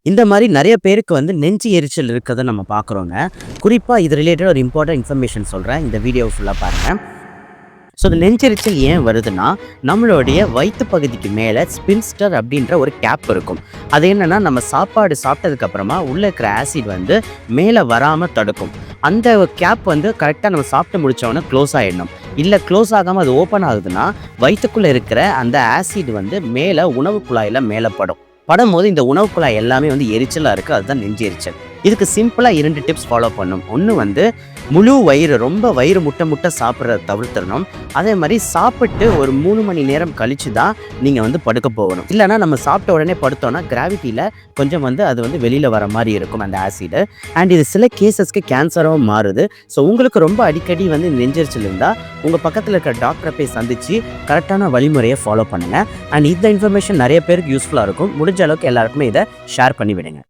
இந்த மாரி நெறைய பேருக்கு வந்து நெஞ்சு எரிச்சல் இருக்கிறத நம்ம பார்க்குறோங்க. குறிப்பா இது ரிலேட்டடா ஒரு இம்பார்ட்டன்ட் இன்ஃபர்மேஷன் சொல்றேன். இந்த வீடியோவ ஃபுல்லா பாருங்க. ஸோ இந்த நெஞ்செரிச்சல் ஏன் வருதுன்னா, நம்மளுடைய வயித்து பகுதிக்கு மேல ஸ்பின்ஸ்டர் அப்படின்ற ஒரு கேப் இருக்கும். அது என்னன்னா, நம்ம சாப்பாடு சாப்பிட்டதுக்கு அப்புறமா உள்ள இருக்கிற ஆசிட் வந்து மேல வராம தடுக்கும். அந்த கேப் வந்து கரெக்ட்டா நம்ம சாப்பிட்டு முடிச்ச உடனே க்ளோஸ் ஆயிடணும். இல்ல க்ளோஸ் ஆகாம அது ஓப்பன் ஆகுதுன்னா, வயித்துக்குள்ள இருக்கிற அந்த ஆசிட் வந்து மேல உணவு குழாயில மேல படும். படும்போது இந்த உணவு குழாய் எல்லாமே வந்து எரிச்சலா இருக்கு. அதுதான் நெஞ்சு எரிச்சல். இதுக்கு சிம்பிளா 2 டிப்ஸ் ஃபாலோ பண்ணணும். ஒண்ணு வந்து முழு வயிறு ரொம்ப வயிறு முட்ட முட்ட சாப்பிட்றத தவிர்த்துறணும். அதே மாரி சாப்பிட்டு ஒரு 3 மணி நேரம் கழிச்சு தான் நீங்க வந்து படுக்க போகணும். இல்லன்னா நம்ம சாப்பிட்ட உடனே படுத்தோம்னா கிராவிட்டில கொஞ்சம் வந்து அது வந்து வெளியில வர மாரி இருக்கும் அந்த ஆசிடு. அண்ட் இது சில கேஸஸ்க்கு கேன்சராவும் மாறுது. ஸோ உங்களுக்கு ரொம்ப அடிக்கடி வந்து நெஞ்செரிச்சல் இருந்தா, உங்க பக்கத்துல இருக்கிற டாக்டர போய் சந்திச்சு கரெக்ட்டான வழிமுறைய ஃபாலோ பண்ணுங்க. அண்ட் இந்த இன்ஃபர்மேஷன் நெறைய பேருக்கு யூஸ்ஃபுல்லா இருக்கும். முடிஞ்ச அளவுக்கு எல்லாருக்குமே இத ஷேர் பண்ணி விடுங்க.